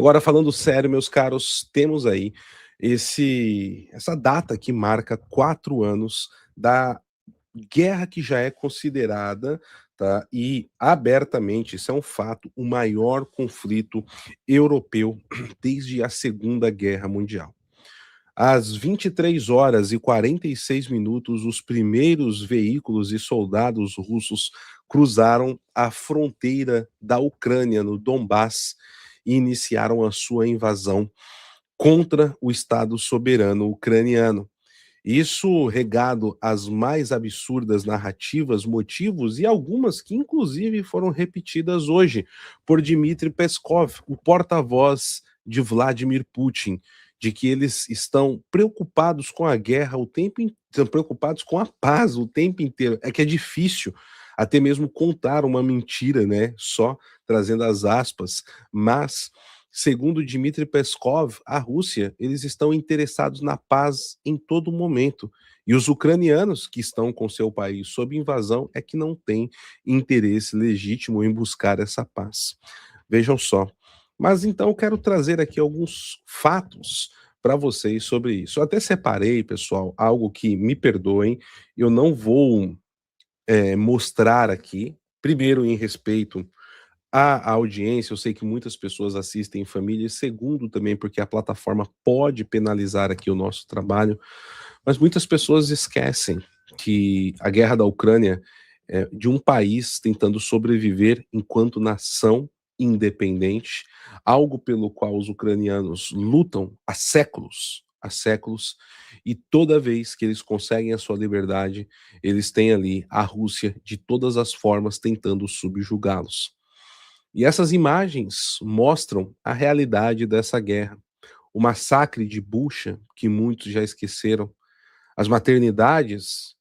Agora falando sério, meus caros, temos aí essa data que marca 4 anos da guerra que já é considerada, tá, e abertamente, isso é um fato, o maior conflito europeu desde a Segunda Guerra Mundial. Às 23h46, os primeiros veículos e soldados russos cruzaram a fronteira da Ucrânia, no Donbass, e iniciaram a sua invasão contra o Estado soberano ucraniano. Isso regado às mais absurdas narrativas, motivos e algumas que inclusive foram repetidas hoje por Dmitry Peskov, o porta-voz de Vladimir Putin, de que eles estão preocupados com a guerra o tempo inteiro, estão preocupados com a paz o tempo inteiro. É que é difícil até mesmo contar uma mentira, né? Só trazendo as aspas, mas segundo Dmitry Peskov, a Rússia, eles estão interessados na paz em todo momento. E os ucranianos, que estão com seu país sob invasão, é que não têm interesse legítimo em buscar essa paz. Vejam só. Mas então eu quero trazer aqui alguns fatos para vocês sobre isso. Eu até separei, pessoal, algo que, me perdoem, eu não vou mostrar aqui, primeiro em respeito à audiência, eu sei que muitas pessoas assistem em família, e segundo também porque a plataforma pode penalizar aqui o nosso trabalho, mas muitas pessoas esquecem que a guerra da Ucrânia é de um país tentando sobreviver enquanto nação independente, algo pelo qual os ucranianos lutam há séculos, e toda vez que eles conseguem a sua liberdade, eles têm ali a Rússia de todas as formas tentando subjugá-los. E essas imagens mostram a realidade dessa guerra. O massacre de Bucha, que muitos já esqueceram, as maternidades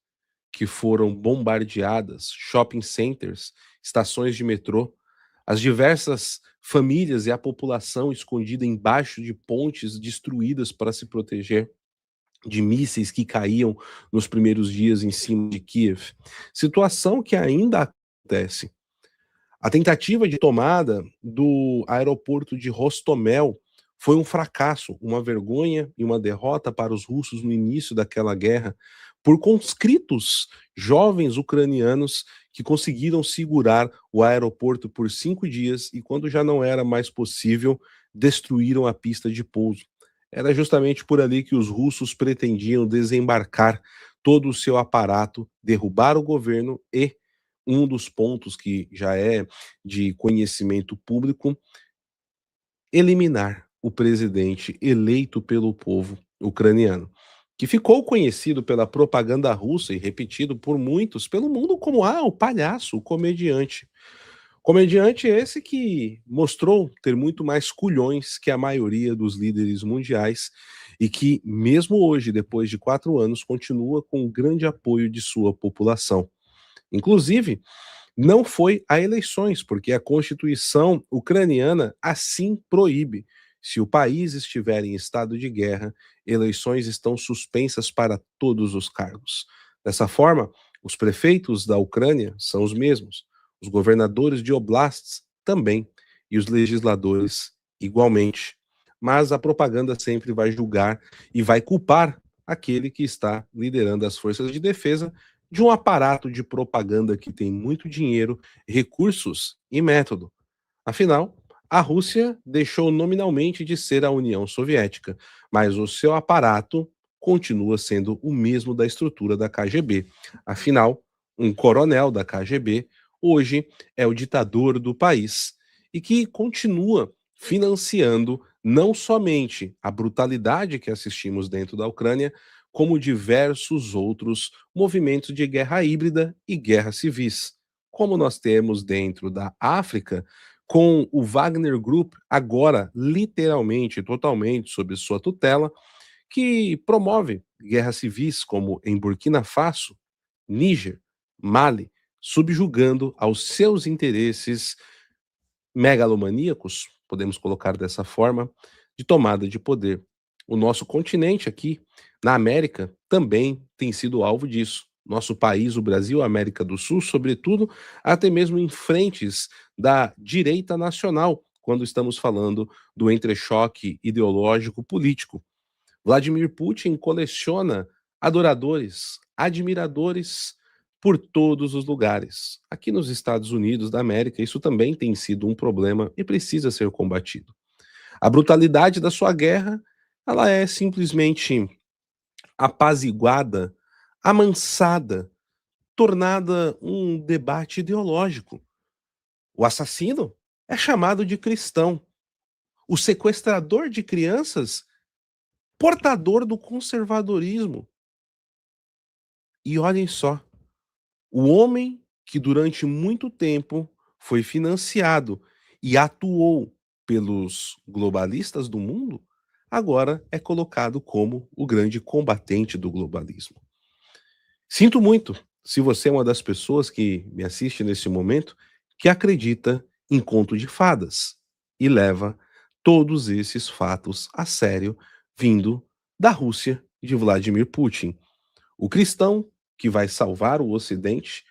que foram bombardeadas, shopping centers, estações de metrô, as diversas famílias e a população escondida embaixo de pontes destruídas para se proteger de mísseis que caíam nos primeiros dias em cima de Kiev. Situação que ainda acontece. A tentativa de tomada do aeroporto de Rostomel foi um fracasso, uma vergonha e uma derrota para os russos no início daquela guerra, por conscritos jovens ucranianos que conseguiram segurar o aeroporto por 5 dias e, quando já não era mais possível, destruíram a pista de pouso. Era justamente por ali que os russos pretendiam desembarcar todo o seu aparato, derrubar o governo e um dos pontos que já é de conhecimento público, eliminar o presidente eleito pelo povo ucraniano, que ficou conhecido pela propaganda russa e repetido por muitos pelo mundo como o palhaço, o comediante. Comediante esse que mostrou ter muito mais culhões que a maioria dos líderes mundiais e que, mesmo hoje, depois de 4 anos, continua com o grande apoio de sua população. Inclusive, não foi a eleições, porque a Constituição ucraniana assim proíbe. Se o país estiver em estado de guerra, eleições estão suspensas para todos os cargos. Dessa forma, os prefeitos da Ucrânia são os mesmos, os governadores de oblasts também, e os legisladores igualmente. Mas a propaganda sempre vai julgar e vai culpar aquele que está liderando as forças de defesa de um aparato de propaganda que tem muito dinheiro, recursos e método. Afinal, a Rússia deixou nominalmente de ser a União Soviética, mas o seu aparato continua sendo o mesmo da estrutura da KGB. Afinal, um coronel da KGB hoje é o ditador do país e que continua financiando não somente a brutalidade que assistimos dentro da Ucrânia, como diversos outros movimentos de guerra híbrida e guerras civis, como nós temos dentro da África, com o Wagner Group, agora literalmente, totalmente sob sua tutela, que promove guerras civis, como em Burkina Faso, Níger, Mali, subjugando aos seus interesses megalomaníacos, podemos colocar dessa forma, de tomada de poder. O nosso continente aqui, na América, também tem sido alvo disso. Nosso país, o Brasil, a América do Sul, sobretudo, até mesmo em frentes da direita nacional, quando estamos falando do entrechoque ideológico político. Vladimir Putin coleciona adoradores, admiradores por todos os lugares. Aqui nos Estados Unidos da América, isso também tem sido um problema e precisa ser combatido. A brutalidade da sua guerra, ela é simplesmente apaziguada, amansada, tornada um debate ideológico. O assassino é chamado de cristão. O sequestrador de crianças, portador do conservadorismo. E olhem só, o homem que durante muito tempo foi financiado e atuou pelos globalistas do mundo, agora é colocado como o grande combatente do globalismo. Sinto muito se você é uma das pessoas que me assiste nesse momento que acredita em conto de fadas e leva todos esses fatos a sério vindo da Rússia de Vladimir Putin. O cristão que vai salvar o Ocidente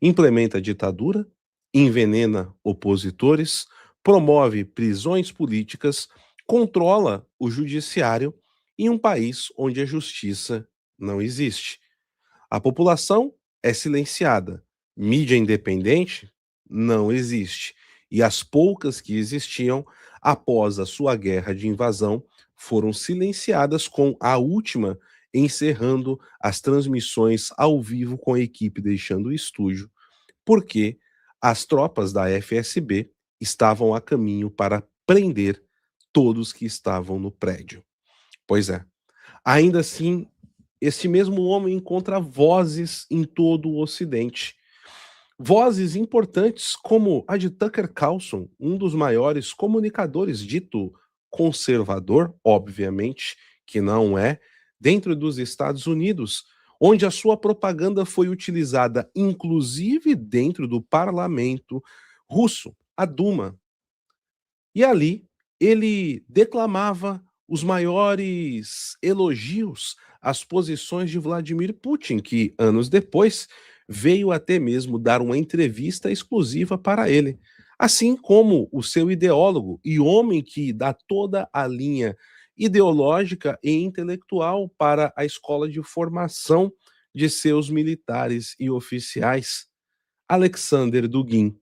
implementa ditadura, envenena opositores, promove prisões políticas, controla o judiciário em um país onde a justiça não existe. A população é silenciada. Mídia independente não existe. E as poucas que existiam, após a sua guerra de invasão, foram silenciadas, com a última encerrando as transmissões ao vivo com a equipe deixando o estúdio, porque as tropas da FSB estavam a caminho para prender todos que estavam no prédio. Pois é. Ainda assim, este mesmo homem encontra vozes em todo o Ocidente. Vozes importantes como a de Tucker Carlson, um dos maiores comunicadores dito conservador, obviamente, que não é, dentro dos Estados Unidos, onde a sua propaganda foi utilizada inclusive dentro do parlamento russo, a Duma. E ali ele declamava os maiores elogios às posições de Vladimir Putin, que anos depois veio até mesmo dar uma entrevista exclusiva para ele, assim como o seu ideólogo e homem que dá toda a linha ideológica e intelectual para a escola de formação de seus militares e oficiais, Alexander Dugin.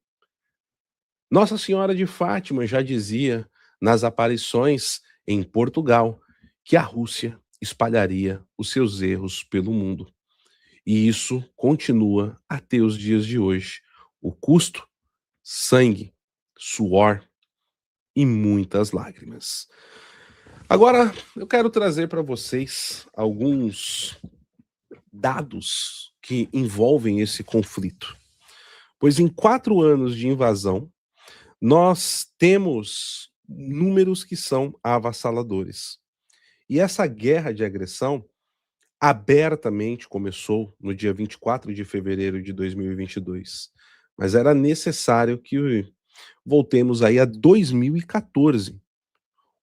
Nossa Senhora de Fátima já dizia nas aparições em Portugal que a Rússia espalharia os seus erros pelo mundo. E isso continua até os dias de hoje. O custo, sangue, suor e muitas lágrimas. Agora, eu quero trazer para vocês alguns dados que envolvem esse conflito. Pois em 4 anos de invasão, nós temos números que são avassaladores. E essa guerra de agressão abertamente começou no dia 24 de fevereiro de 2022. Mas era necessário que voltemos aí a 2014,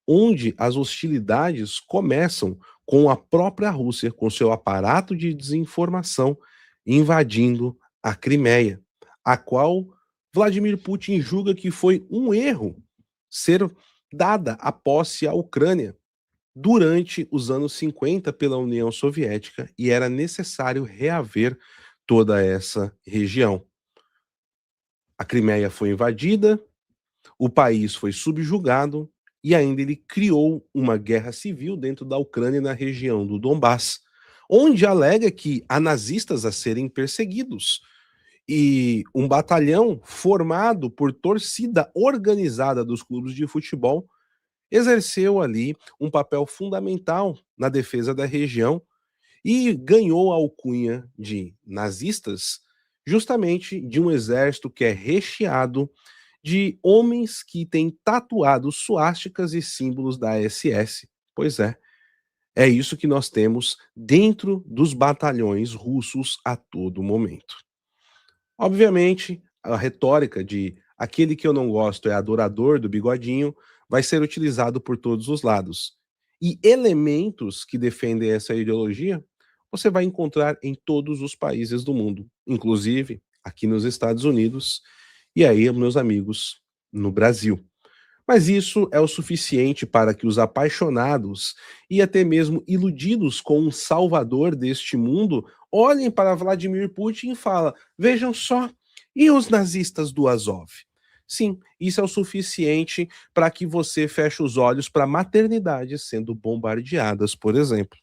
onde as hostilidades começam com a própria Rússia, com seu aparato de desinformação, invadindo a Crimeia, a qual Vladimir Putin julga que foi um erro ser dada a posse à Ucrânia durante os anos 50 pela União Soviética e era necessário reaver toda essa região. A Crimeia foi invadida, o país foi subjugado e ainda ele criou uma guerra civil dentro da Ucrânia na região do Donbass, onde alega que há nazistas a serem perseguidos. E um batalhão formado por torcida organizada dos clubes de futebol exerceu ali um papel fundamental na defesa da região e ganhou a alcunha de nazistas, justamente de um exército que é recheado de homens que têm tatuado suásticas e símbolos da SS. Pois é isso que nós temos dentro dos batalhões russos a todo momento. Obviamente, a retórica de aquele que eu não gosto é adorador do bigodinho vai ser utilizado por todos os lados. E elementos que defendem essa ideologia você vai encontrar em todos os países do mundo, inclusive aqui nos Estados Unidos e aí, meus amigos, no Brasil. Mas isso é o suficiente para que os apaixonados e até mesmo iludidos com um salvador deste mundo olhem para Vladimir Putin e falem: vejam só, e os nazistas do Azov? Sim, isso é o suficiente para que você feche os olhos para maternidades sendo bombardeadas, por exemplo.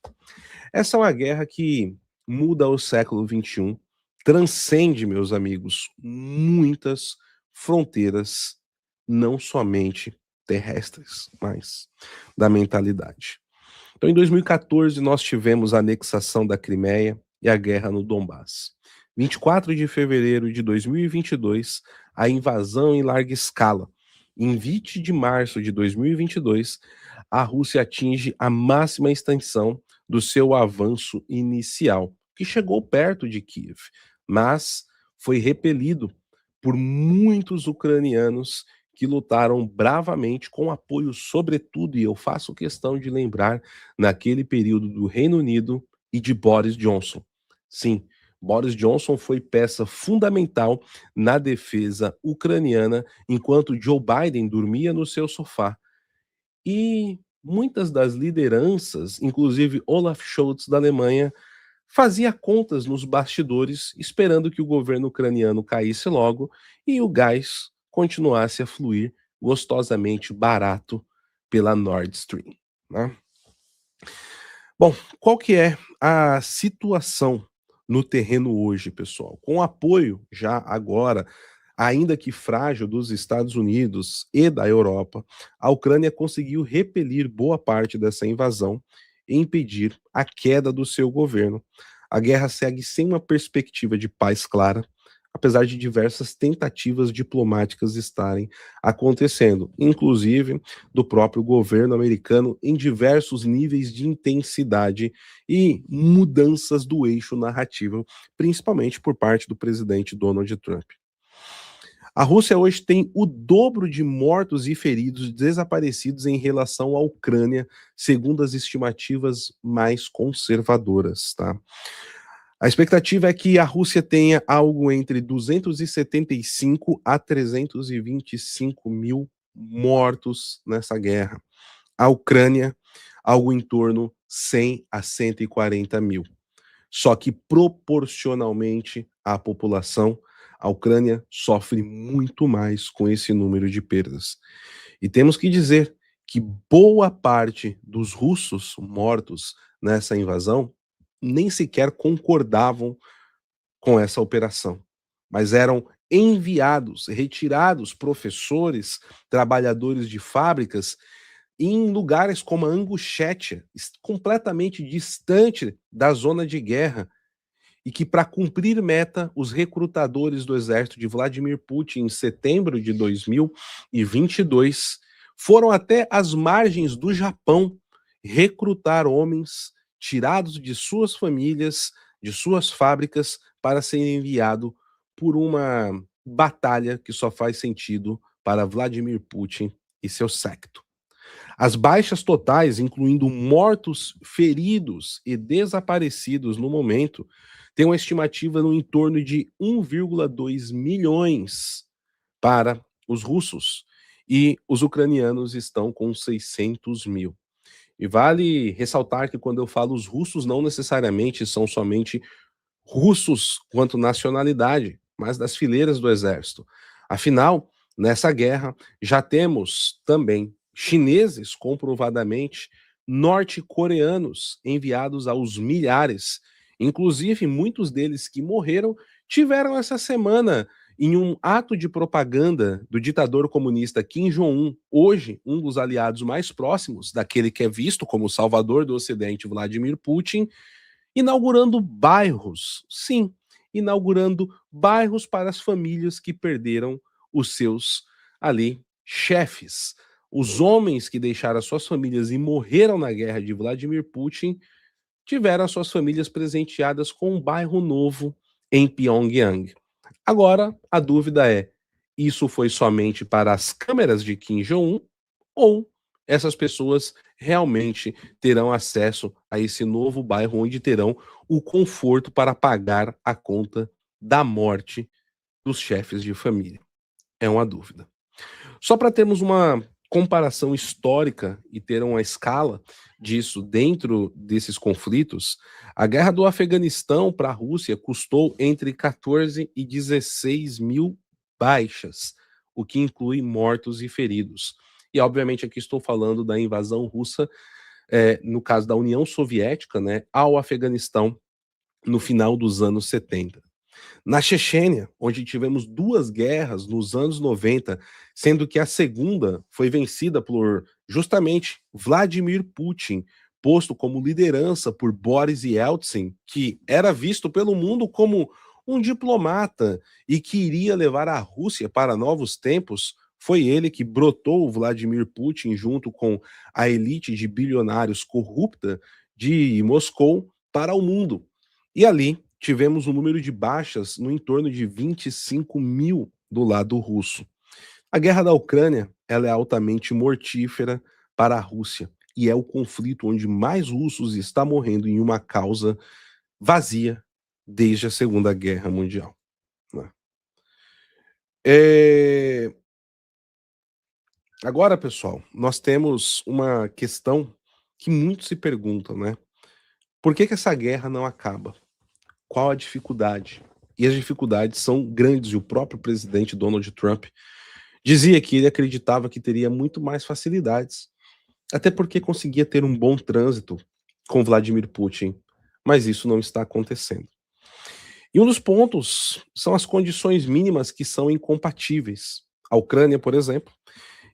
Essa é uma guerra que muda o século XXI, transcende, meus amigos, muitas fronteiras, não somente terrestres, mas da mentalidade. Então, em 2014, nós tivemos a anexação da Crimeia e a guerra no Donbass. 24 de fevereiro de 2022, a invasão em larga escala. Em 20 de março de 2022, a Rússia atinge a máxima extensão do seu avanço inicial, que chegou perto de Kiev, mas foi repelido por muitos ucranianos que lutaram bravamente com apoio, sobretudo, e eu faço questão de lembrar, naquele período do Reino Unido e de Boris Johnson. Sim, Boris Johnson foi peça fundamental na defesa ucraniana enquanto Joe Biden dormia no seu sofá. E muitas das lideranças, inclusive Olaf Scholz da Alemanha, fazia contas nos bastidores, esperando que o governo ucraniano caísse logo e o gás continuasse a fluir gostosamente barato pela Nord Stream, né? Bom, qual que é a situação no terreno hoje, pessoal? Com o apoio já agora, ainda que frágil, dos Estados Unidos e da Europa, a Ucrânia conseguiu repelir boa parte dessa invasão e impedir a queda do seu governo. A guerra segue sem uma perspectiva de paz clara, apesar de diversas tentativas diplomáticas estarem acontecendo, inclusive do próprio governo americano em diversos níveis de intensidade e mudanças do eixo narrativo, principalmente por parte do presidente Donald Trump. A Rússia hoje tem o dobro de mortos e feridos desaparecidos em relação à Ucrânia, segundo as estimativas mais conservadoras, tá? A expectativa é que a Rússia tenha algo entre 275 a 325 mil mortos nessa guerra. A Ucrânia, algo em torno 100 a 140 mil. Só que proporcionalmente à população, a Ucrânia sofre muito mais com esse número de perdas. E temos que dizer que boa parte dos russos mortos nessa invasão nem sequer concordavam com essa operação, mas eram enviados, retirados professores, trabalhadores de fábricas em lugares como a Ingushétia, completamente distante da zona de guerra, e que, para cumprir meta, os recrutadores do exército de Vladimir Putin, em setembro de 2022, foram até as margens do Japão recrutar homens tirados de suas famílias, de suas fábricas, para serem enviados por uma batalha que só faz sentido para Vladimir Putin e seu séquito. As baixas totais, incluindo mortos, feridos e desaparecidos no momento, têm uma estimativa no entorno de 1,2 milhões para os russos, e os ucranianos estão com 600 mil. E vale ressaltar que quando eu falo os russos, não necessariamente são somente russos quanto nacionalidade, mas das fileiras do exército. Afinal, nessa guerra, já temos também chineses, comprovadamente, norte-coreanos enviados aos milhares. Inclusive, muitos deles que morreram tiveram essa semana em um ato de propaganda do ditador comunista Kim Jong-un, hoje um dos aliados mais próximos daquele que é visto como o salvador do Ocidente, Vladimir Putin, inaugurando bairros, sim, inaugurando bairros para as famílias que perderam os seus ali chefes. Os homens que deixaram as suas famílias e morreram na guerra de Vladimir Putin tiveram as suas famílias presenteadas com um bairro novo em Pyongyang. Agora, a dúvida é: isso foi somente para as câmeras de Kim Jong-un ou essas pessoas realmente terão acesso a esse novo bairro onde terão o conforto para pagar a conta da morte dos chefes de família? É uma dúvida. Só para termos uma comparação histórica e ter uma escala disso dentro desses conflitos, a guerra do Afeganistão para a Rússia custou entre 14 e 16 mil baixas, o que inclui mortos e feridos. E, obviamente, aqui estou falando da invasão russa, no caso da União Soviética, né, ao Afeganistão no final dos anos 70. Na Chechênia, onde tivemos duas guerras nos anos 90, sendo que a segunda foi vencida por justamente Vladimir Putin, posto como liderança por Boris Yeltsin, que era visto pelo mundo como um diplomata e que iria levar a Rússia para novos tempos. Foi ele que brotou o Vladimir Putin junto com a elite de bilionários corrupta de Moscou para o mundo. E ali tivemos um número de baixas no entorno de 25 mil do lado russo. A guerra da Ucrânia ela é altamente mortífera para a Rússia e é o conflito onde mais russos está morrendo em uma causa vazia desde a Segunda Guerra Mundial. Né? Agora, pessoal, nós temos uma questão que muitos se perguntam, né? Por que essa guerra não acaba? Qual a dificuldade? E as dificuldades são grandes, e o próprio presidente Donald Trump dizia que ele acreditava que teria muito mais facilidades, até porque conseguia ter um bom trânsito com Vladimir Putin, mas isso não está acontecendo. E um dos pontos são as condições mínimas que são incompatíveis. A Ucrânia, por exemplo,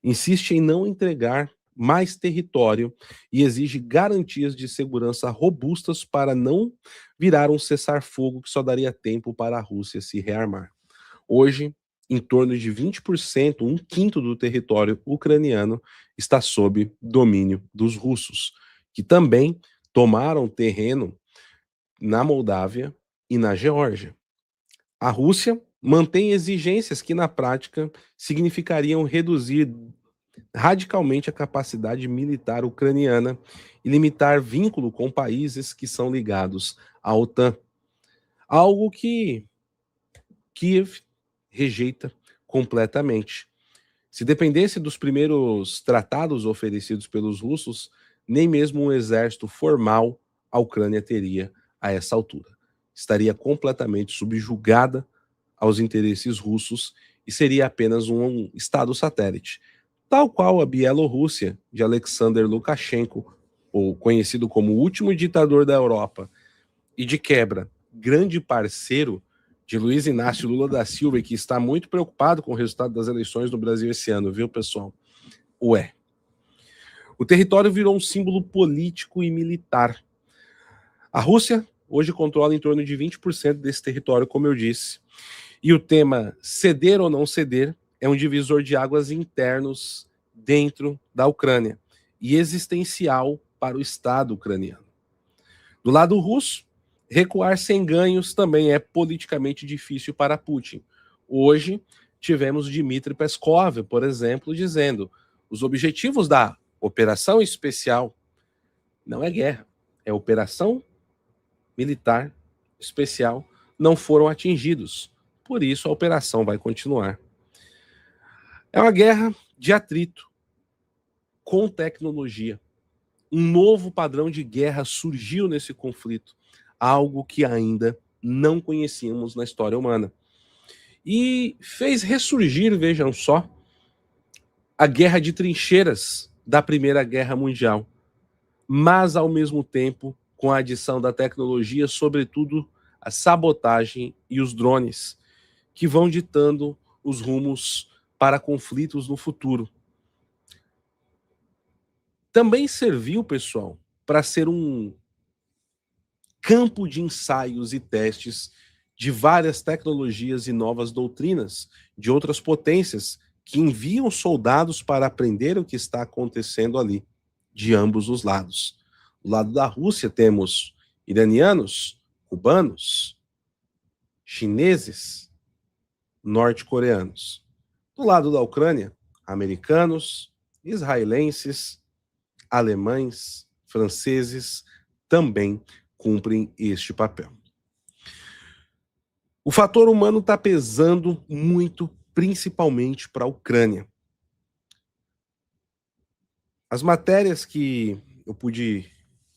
insiste em não entregar mais território e exige garantias de segurança robustas para não virar um cessar-fogo que só daria tempo para a Rússia se rearmar. Hoje, em torno de 20%, um quinto do território ucraniano está sob domínio dos russos, que também tomaram terreno na Moldávia e na Geórgia. A Rússia mantém exigências que, na prática, significariam reduzir radicalmente a capacidade militar ucraniana e limitar vínculo com países que são ligados à OTAN. Algo que Kiev rejeita completamente. Se dependesse dos primeiros tratados oferecidos pelos russos, nem mesmo um exército formal a Ucrânia teria a essa altura. Estaria completamente subjugada aos interesses russos e seria apenas um estado satélite, tal qual a Bielorrússia de Alexander Lukashenko, ou conhecido como o último ditador da Europa, e de quebra, grande parceiro de Luiz Inácio Lula da Silva, e que está muito preocupado com o resultado das eleições no Brasil esse ano, viu, pessoal? O território virou um símbolo político e militar. A Rússia hoje controla em torno de 20% desse território, como eu disse. E o tema ceder ou não ceder é um divisor de águas internos dentro da Ucrânia e existencial para o Estado ucraniano. Do lado russo, recuar sem ganhos também é politicamente difícil para Putin. Hoje, tivemos Dmitry Peskov, por exemplo, dizendo: os objetivos da operação especial não é guerra, é operação militar especial, não foram atingidos. Por isso, a operação vai continuar. É uma guerra de atrito com tecnologia. Um novo padrão de guerra surgiu nesse conflito, algo que ainda não conhecíamos na história humana. E fez ressurgir, vejam só, a guerra de trincheiras da Primeira Guerra Mundial, mas ao mesmo tempo com a adição da tecnologia, sobretudo a sabotagem e os drones, que vão ditando os rumos para conflitos no futuro. Também serviu, pessoal, para ser um campo de ensaios e testes de várias tecnologias e novas doutrinas de outras potências que enviam soldados para aprender o que está acontecendo ali, de ambos os lados. Do lado da Rússia temos iranianos, cubanos, chineses, norte-coreanos. Do lado da Ucrânia, americanos, israelenses, alemães, franceses também cumprem este papel. O fator humano está pesando muito, principalmente para a Ucrânia. As matérias que eu pude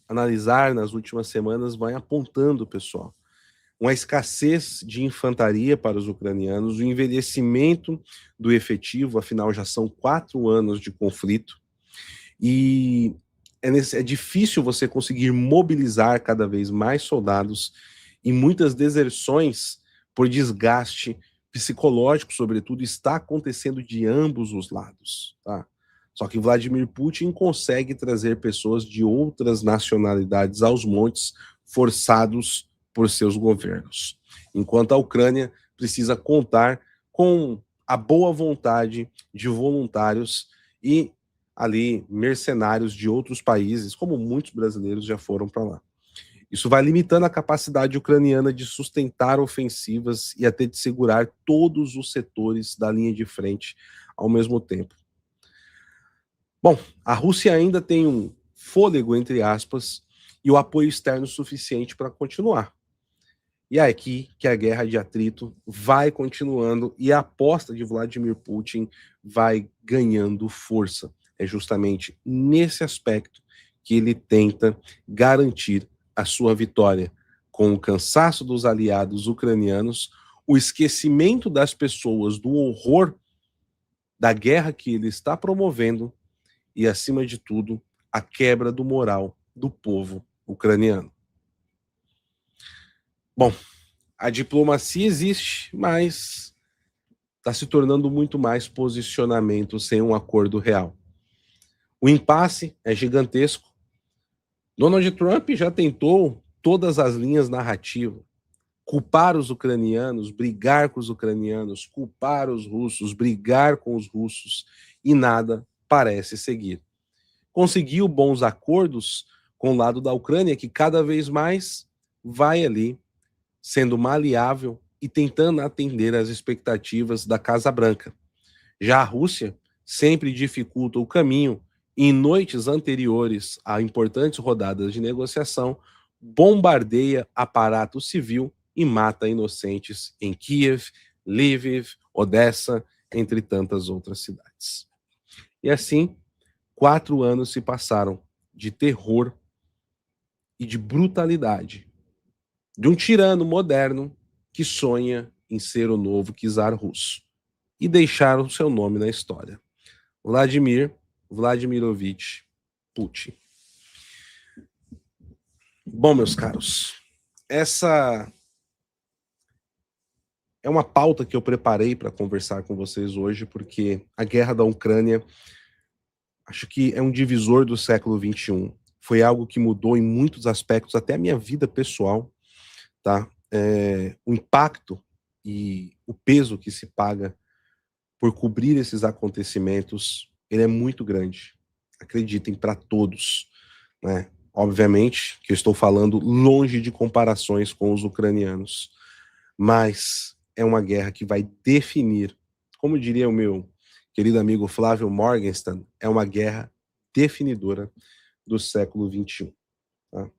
analisar nas últimas semanas vão apontando, pessoal, uma escassez de infantaria para os ucranianos, o envelhecimento do efetivo, afinal já são 4 anos de conflito, e é difícil você conseguir mobilizar cada vez mais soldados, e muitas deserções por desgaste psicológico, sobretudo, está acontecendo de ambos os lados, tá? Só que Vladimir Putin consegue trazer pessoas de outras nacionalidades aos montes, forçados por seus governos. Enquanto a Ucrânia precisa contar com a boa vontade de voluntários e ali mercenários de outros países, como muitos brasileiros já foram para lá. Isso vai limitando a capacidade ucraniana de sustentar ofensivas e até de segurar todos os setores da linha de frente ao mesmo tempo. Bom, a Rússia ainda tem um fôlego, entre aspas, e o apoio externo suficiente para continuar. E é aqui que a guerra de atrito vai continuando e a aposta de Vladimir Putin vai ganhando força. É justamente nesse aspecto que ele tenta garantir a sua vitória, com o cansaço dos aliados ucranianos, o esquecimento das pessoas do horror da guerra que ele está promovendo e, acima de tudo, a quebra do moral do povo ucraniano. Bom, a diplomacia existe, mas está se tornando muito mais posicionamento sem um acordo real. O impasse é gigantesco. Donald Trump já tentou todas as linhas narrativas, culpar os ucranianos, brigar com os ucranianos, culpar os russos, brigar com os russos, e nada parece seguir. Conseguiu bons acordos com o lado da Ucrânia, que cada vez mais vai ali sendo maleável e tentando atender às expectativas da Casa Branca. Já a Rússia sempre dificulta o caminho e, em noites anteriores a importantes rodadas de negociação, bombardeia aparato civil e mata inocentes em Kiev, Lviv, Odessa, entre tantas outras cidades. E assim, 4 anos se passaram de terror e de brutalidade de um tirano moderno que sonha em ser o novo czar russo e deixar o seu nome na história. Vladimir Vladimirovich Putin. Bom, meus caros, essa é uma pauta que eu preparei para conversar com vocês hoje, porque a guerra da Ucrânia acho que é um divisor do século XXI. Foi algo que mudou em muitos aspectos, até a minha vida pessoal, tá? O impacto e o peso que se paga por cobrir esses acontecimentos, ele é muito grande. Acreditem, para todos, né? Obviamente que eu estou falando longe de comparações com os ucranianos, mas é uma guerra que vai definir, como diria o meu querido amigo Flávio Morgenstern, é uma guerra definidora do século XXI. Tá?